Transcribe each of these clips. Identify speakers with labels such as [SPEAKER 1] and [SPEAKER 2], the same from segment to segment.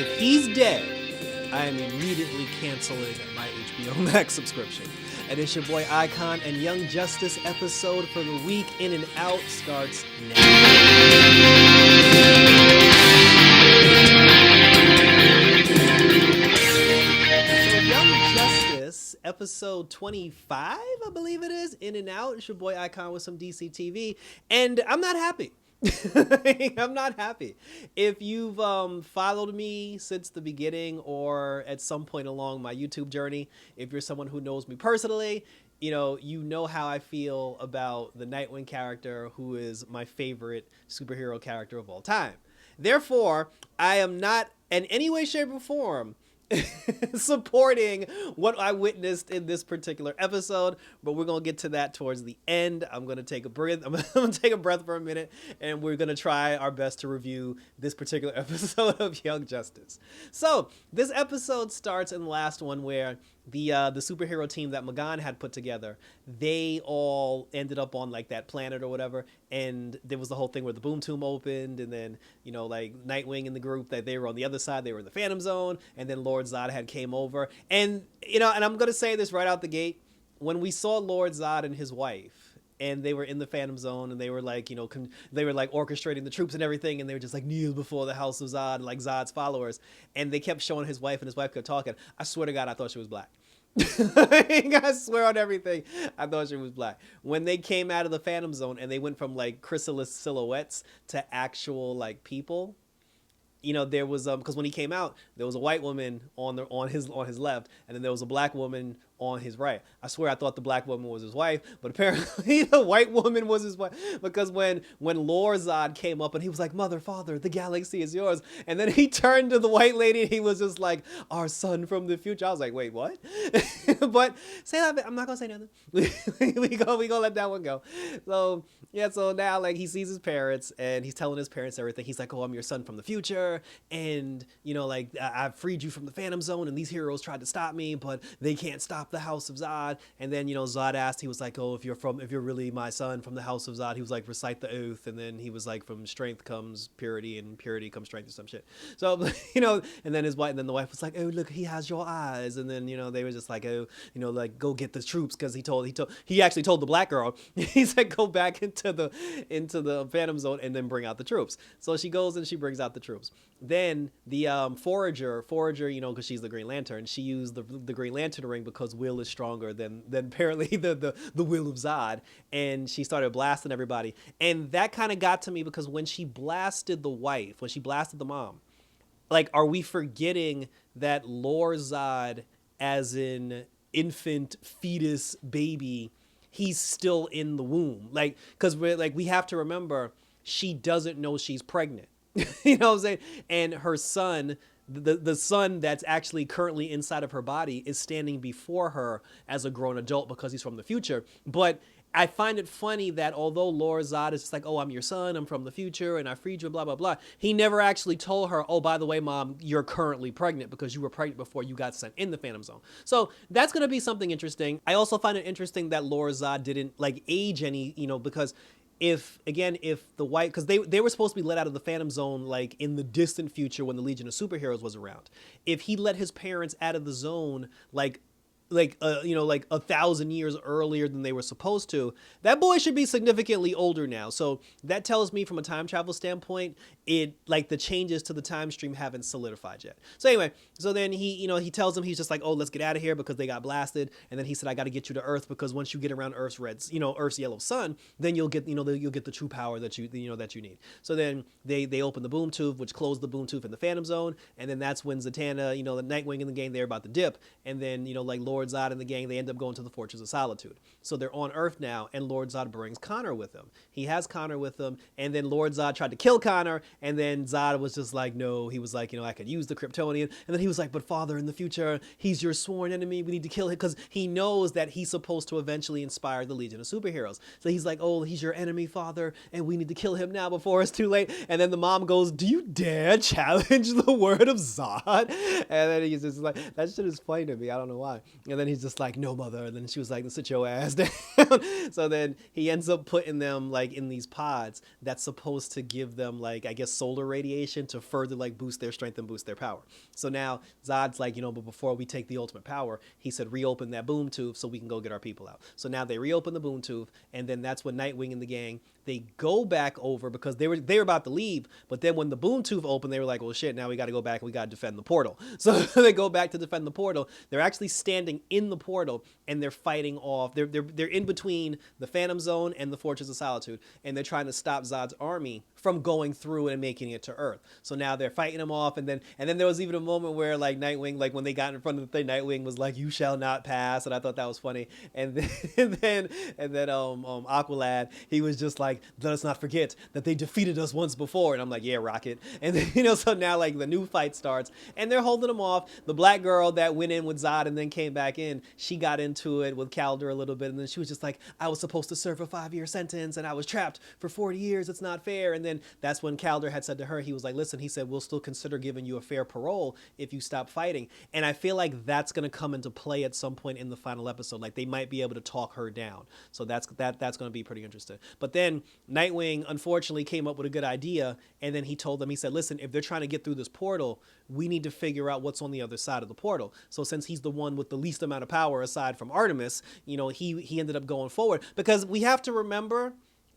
[SPEAKER 1] If he's dead, I am immediately canceling my HBO Max subscription. And it's your boy Icon, and Young Justice episode for the week In and Out starts now. Episode 25, I believe it is, In and Out. It's your boy Icon with some DC TV, and I'm not happy. I'm not happy. If you've followed me since the beginning or at some point along my YouTube journey, if you're someone who knows me personally, you know how I feel about the Nightwing character, who is my favorite superhero character of all time. Therefore, I am not in any way, shape, or form supporting what I witnessed in this particular episode, but we're gonna get to that towards the end. I'm gonna take a breath. I'm gonna take a breath for a minute, and we're gonna try our best to review this particular episode of Young Justice. So this episode starts in the last one where the superhero team that Magan had put together, they all ended up on like that planet or whatever, and there was the whole thing where the boom tomb opened, and then like Nightwing and the group, that they were on the other side, they were in the Phantom Zone, and then Lord Zod had came over, and and I'm gonna say this right out the gate, when we saw Lord Zod and his wife, and they were in the Phantom Zone, and they were like, they were like orchestrating the troops and everything, and they were just like kneel before the House of Zod, like Zod's followers, and they kept showing his wife, and his wife kept talking. I swear to God, I thought she was black. I swear on everything, I thought she was black. When they came out of the Phantom Zone and they went from like chrysalis silhouettes to actual like people, there was because when he came out, there was a white woman on his left, and then there was a black woman on his right. I swear I thought the black woman was his wife, but apparently the white woman was his wife, because when Lord Zod came up and he was like, "Mother, Father, the galaxy is yours," and then he turned to the white lady and he was just like, "Our son from the future." I was like, wait, what? But say that, I'm not gonna say nothing. we gonna let that one go. So yeah, so now like he sees his parents and he's telling his parents everything. He's like, "Oh, I'm your son from the future, and like I freed you from the Phantom Zone, and these heroes tried to stop me, but they can't stop the House of Zod." And then Zod asked, he was like, "Oh, if you're really my son from the House of Zod," he was like, "Recite the oath." And then he was like, "From strength comes purity, and purity comes strength," or some shit. So and then the wife was like, "Oh, look, he has your eyes." And then they were just like, "Oh, like go get the troops," because he actually told the black girl, he said, "Go back into the Phantom Zone and then bring out the troops." So she goes and she brings out the troops. Then the forager, because she's the Green Lantern, she used the Green Lantern ring because will is stronger than apparently the will of Zod, and she started blasting everybody. And that kind of got to me, because when she blasted the mom, like, are we forgetting that Lord Zod, as an infant fetus baby, he's still in the womb? Like, because we have to remember, she doesn't know she's pregnant. You know what I'm saying? And her son, the son that's actually currently inside of her body, is standing before her as a grown adult because he's from the future. But I find it funny that although Lord Zod is just like, "Oh, I'm your son, I'm from the future, and I freed you, blah, blah, blah," he never actually told her, "Oh, by the way, Mom, you're currently pregnant because you were pregnant before you got sent in the Phantom Zone." So that's going to be something interesting. I also find it interesting that Lord Zod didn't like age any, because if the white, because they were supposed to be let out of the Phantom Zone like in the distant future when the Legion of Superheroes was around. If he let his parents out of the zone like 1,000 years earlier than they were supposed to, that boy should be significantly older now. So that tells me, from a time travel standpoint, the changes to the time stream haven't solidified yet. So anyway, so then he tells them, he's just like, "Oh, let's get out of here," because they got blasted. And then he said, "I got to get you to Earth, because once you get around Earth's Earth's yellow sun, then you'll get the true power that you need." So then they open the boom tube, which closed the boom tube in the Phantom Zone, and then that's when Zatanna, the Nightwing in the gang, they're about to dip, and then like Lord Zod and the gang, they end up going to the Fortress of Solitude. So they're on Earth now, and Lord Zod brings Connor with him. He has Connor with him, and then Lord Zod tried to kill Connor, and then Zod was just like, no, he was like, "I could use the Kryptonian," and then he was like, "But Father, in the future, he's your sworn enemy, we need to kill him," because he knows that he's supposed to eventually inspire the Legion of Superheroes. So he's like, "Oh, he's your enemy, Father, and we need to kill him now before it's too late." And then the mom goes, "Do you dare challenge the word of Zod?" And then he's just like, that shit is funny to me, I don't know why. And then he's just like, no, mother. And then she was like, sit your ass down. So then he ends up putting them like in these pods that's supposed to give them like, I guess, solar radiation to further like boost their strength and boost their power. So now Zod's like, but before we take the ultimate power, he said, reopen that boom tube so we can go get our people out. So now they reopen the boom tube. And then that's when Nightwing and the gang, they go back over because they were about to leave. But then when the boom tube opened, they were like, well, shit, now we got to go back and we got to defend the portal. So they go back to defend the portal. They're actually standing in the portal and they're fighting off. They're in between the Phantom Zone and the Fortress of Solitude, and they're trying to stop Zod's army from going through and making it to Earth. So now they're fighting them off, and then there was even a moment where like Nightwing, like when they got in front of the thing, Nightwing was like, "You shall not pass," and I thought that was funny. And then Aqualad, he was just like, "Let us not forget that they defeated us once before," and I'm like, "Yeah, Rocket." And then so now like the new fight starts, and they're holding them off. The black girl that went in with Zod and then came back in, she got into it with Calder a little bit, and then she was just like, "I was supposed to serve a 5-year sentence, and I was trapped for 40 years. It's not fair." And then that's when Calder had said to her, he was like, "Listen," he said, "we'll still consider giving you a fair parole if you stop fighting." And I feel like that's going to come into play at some point in the final episode. Like they might be able to talk her down. So that's going to be pretty interesting. But then Nightwing unfortunately came up with a good idea, and then he told them, he said, "Listen, if they're trying to get through this portal, we need to figure out what's on the other side of the portal." So since he's the one with the least amount of power aside from Artemis, he ended up going forward, because we have to remember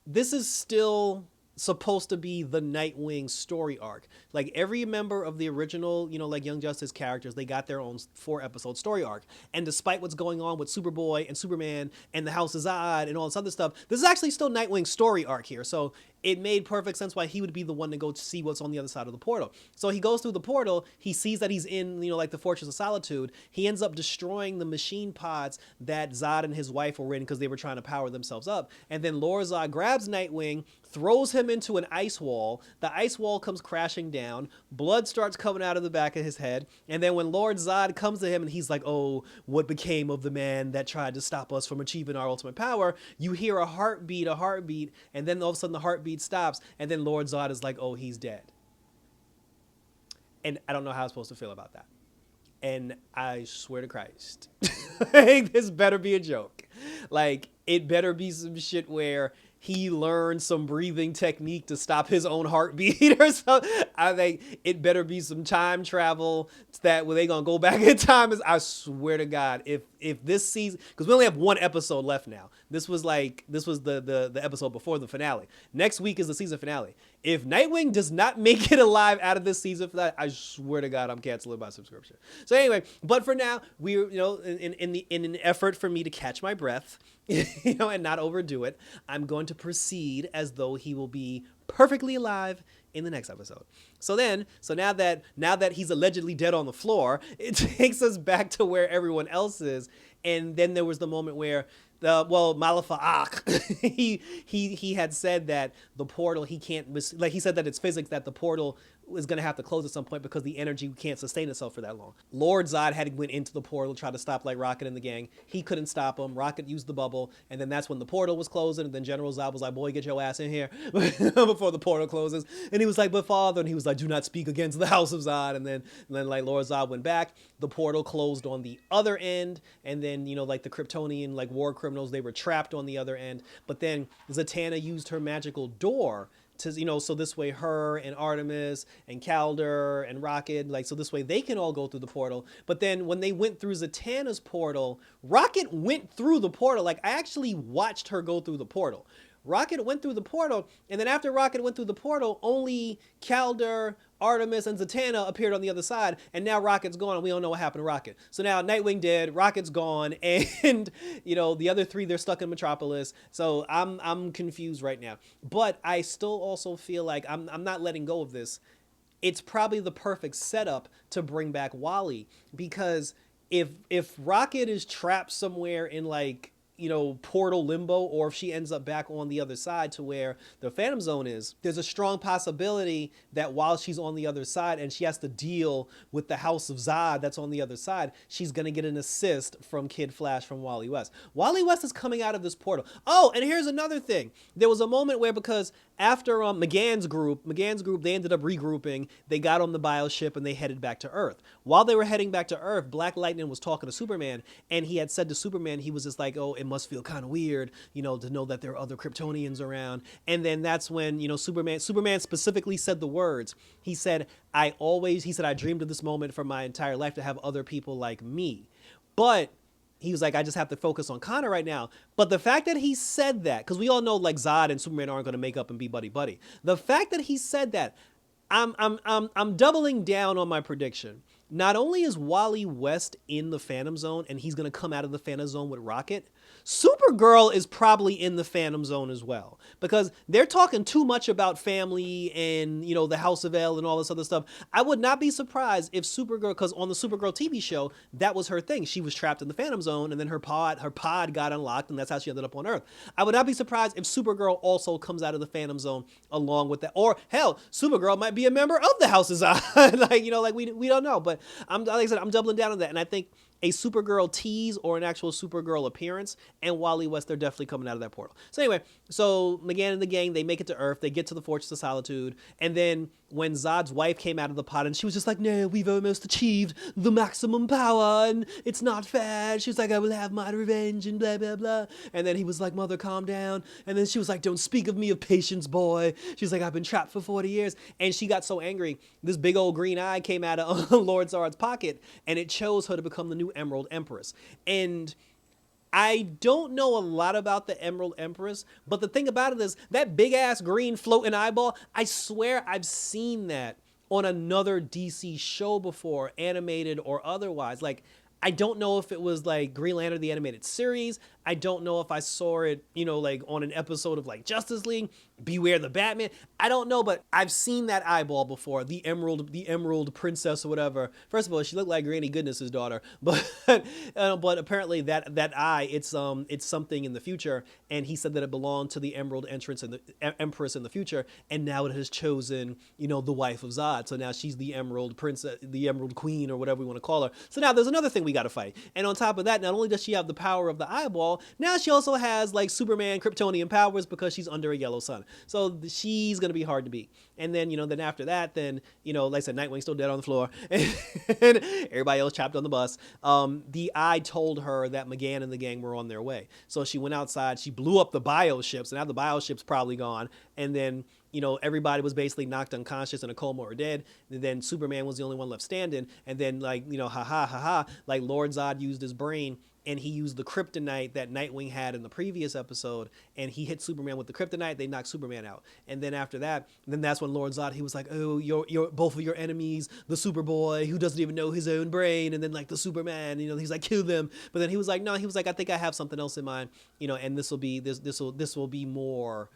[SPEAKER 1] this is still supposed to be the Nightwing story arc. Like every member of the original, like Young Justice characters, they got their own 4-episode story arc. And despite what's going on with Superboy and Superman and the House of Zod and all this other stuff, this is actually still Nightwing's story arc here. So it made perfect sense why he would be the one to go to see what's on the other side of the portal. So he goes through the portal, he sees that he's in, like the Fortress of Solitude. He ends up destroying the machine pods that Zod and his wife were in because they were trying to power themselves up. And then Lord Zod grabs Nightwing, throws him into an ice wall. The ice wall comes crashing down. Blood starts coming out of the back of his head. And then when Lord Zod comes to him and he's like, "Oh, what became of the man that tried to stop us from achieving our ultimate power?" You hear a heartbeat, and then all of a sudden the heartbeat stops, and then Lord Zod is like, "Oh, he's dead." And I don't know how I'm supposed to feel about that. And I swear to Christ, this better be a joke. Like, it better be some shit where he learned some breathing technique to stop his own heartbeat or something. I think it better be some time travel that where they gonna go back in time. I swear to God, if this season, because we only have 1 episode left now. This was the episode before the finale. Next week is the season finale. If Nightwing does not make it alive out of this season finale, I swear to God, I'm canceling my subscription. So anyway, but for now, we're in an effort for me to catch my breath, and not overdo it, I'm going to proceed as though he will be perfectly alive in the next episode. So now that he's allegedly dead on the floor, it takes us back to where everyone else is. And then there was the moment where Malafa'ak, he had said that the portal, he said that it's physics, that the portal is going to have to close at some point because the energy can't sustain itself for that long. Lord Zod had went into the portal, tried to stop like Rocket and the gang. He couldn't stop him. Rocket used the bubble, and then that's when the portal was closing, and then General Zod was like, "Boy, get your ass in here," before the portal closes. And he was like, "But father," and he was like, "Do not speak against the House of Zod." And then like Lord Zod went back. The portal closed on the other end, and then like the Kryptonian like war criminals, they were trapped on the other end. But then Zatanna used her magical door to, so this way her and Artemis and Calder and Rocket, so this way they can all go through the portal. But then when they went through Zatanna's portal, Rocket went through the portal. Like, I actually watched her go through the portal. Rocket went through the portal, and then after Rocket went through the portal, only Calder, Artemis, and Zatanna appeared on the other side, and now Rocket's gone, and we don't know what happened to Rocket. So now Nightwing dead, Rocket's gone, and the other 3, they're stuck in Metropolis. So I'm confused right now. But I still also feel like I'm not letting go of this. It's probably the perfect setup to bring back Wally, because if Rocket is trapped somewhere in portal limbo, or if she ends up back on the other side to where the Phantom Zone is, there's a strong possibility that while she's on the other side and she has to deal with the House of Zod that's on the other side, she's going to get an assist from Kid Flash from Wally West. Wally West is coming out of this portal. Oh, and here's another thing. There was a moment where, because after McGann's group, they ended up regrouping. They got on the bioship and they headed back to Earth. While they were heading back to Earth, Black Lightning was talking to Superman, and he had said to Superman, he was just like, "Oh, it must feel kind of weird, to know that there are other Kryptonians around." And then that's when, Superman specifically said the words. He said, "I dreamed of this moment for my entire life, to have other people like me." But he was like, "I just have to focus on Connor right now." But the fact that he said that, because we all know like Zod and Superman aren't going to make up and be buddy buddy. The fact that he said that, I'm doubling down on my prediction. Not only is Wally West in the Phantom Zone and he's going to come out of the Phantom Zone with Rocket, Supergirl is probably in the Phantom Zone as well, because they're talking too much about family and, the House of L and all this other stuff. I would not be surprised if Supergirl, because on the Supergirl TV show, that was her thing. She was trapped in the Phantom Zone, and then her pod got unlocked, and that's how she ended up on Earth. I would not be surprised if Supergirl also comes out of the Phantom Zone along with that. Or hell, Supergirl might be a member of the House of Zod. we don't know. But like I said, I'm doubling down on that, and I think a Supergirl tease or an actual Supergirl appearance, and Wally West, they're definitely coming out of that portal. So anyway, so McGann and the gang, they make it to Earth, they get to the Fortress of Solitude, and then when Zod's wife came out of the pod, and she was just like, "No, we've almost achieved the maximum power, and it's not fair." She was like, "I will have my revenge," and blah, blah, blah. And then he was like, "Mother, calm down." And then she was like, "Don't speak of me of patience, boy." She's like, "I've been trapped for 40 years. And she got so angry, this big old green eye came out of Lord Zod's pocket, and it chose her to become the new Emerald Empress. And I don't know a lot about the Emerald Empress, but the thing about it is that big ass green floating eyeball, I swear I've seen that on another DC show before, animated or otherwise. Like, I don't know if it was like Green Lantern, the animated series. I don't know if I saw it, like on an episode of like Justice League, Beware the Batman. I don't know, but I've seen that eyeball before, the Emerald Princess or whatever. First of all, she looked like Granny Goodness's daughter, but apparently that eye, it's something in the future, and he said that it belonged to the Emerald Entrance and the Empress in the future, and now it has chosen, the wife of Zod. So now she's the Emerald Princess, the Emerald Queen, or whatever we want to call her. So now there's another thing we got to fight. And on top of that, not only does she have the power of the eyeball, now she also has like Superman Kryptonian powers because she's under a yellow sun. So she's going to be hard to beat. And then, then after that, then, like I said, Nightwing's still dead on the floor and everybody else trapped on the bus. The Eye told her that McGann and the gang were on their way. So she went outside, she blew up the bioships, and now the bioship's probably gone. And then, everybody was basically knocked unconscious in a coma or dead. And then Superman was the only one left standing. And then like, like Lord Zod used his brain, and he used the kryptonite that Nightwing had in the previous episode, and he hit Superman with the kryptonite. They knocked Superman out. And then after that, then that's when Lord Zod, he was like, "Oh, you're both of your enemies, the Superboy who doesn't even know his own brain, and then like the Superman, he's like, kill them." But then he was like, "No," he was like, "I think I have something else in mind, and this will be more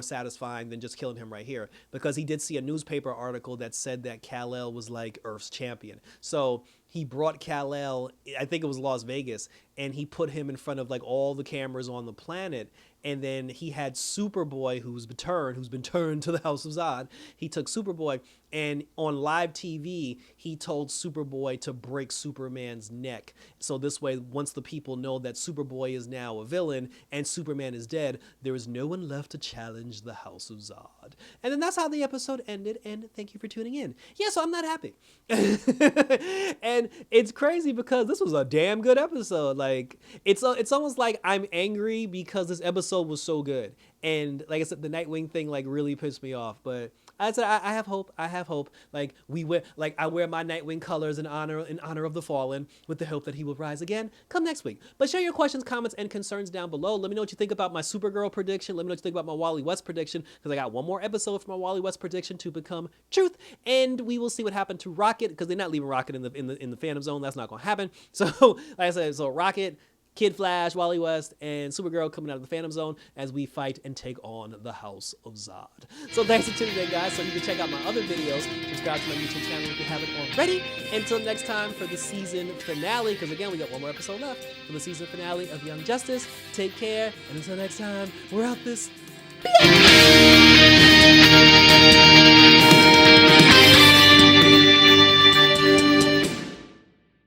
[SPEAKER 1] satisfying than just killing him right here," because he did see a newspaper article that said that Kal-El was like Earth's champion. So he brought Kal-El, I think it was Las Vegas, and he put him in front of like all the cameras on the planet. And then he had Superboy, who's been turned to the House of Zod. He took Superboy, and on live TV, he told Superboy to break Superman's neck. So this way, once the people know that Superboy is now a villain and Superman is dead, there is no one left to challenge the House of Zod. And then that's how the episode ended, and thank you for tuning in. Yeah, so I'm not happy. And it's crazy because this was a damn good episode. Like, it's almost like I'm angry because this episode was so good, and like I said, the Nightwing thing like really pissed me off. But I said I have hope. Like I wear my Nightwing colors in honor of the fallen, with the hope that he will rise again come next week. But share your questions, comments, and concerns down below. Let me know what you think about my Supergirl prediction. Let me know what you think about my Wally West prediction, because I got one more episode for my Wally West prediction to become truth, and we will see what happened to Rocket, because they're not leaving Rocket in the Phantom Zone. That's not going to happen. So like I said, so Rocket, Kid Flash, Wally West, and Supergirl coming out of the Phantom Zone as we fight and take on the House of Zod. So thanks for tuning in, guys. So you can check out my other videos. Subscribe to my YouTube channel if you haven't already. Until next time for the season finale, because again, we got one more episode left for the season finale of Young Justice. Take care, and until next time, we're out this.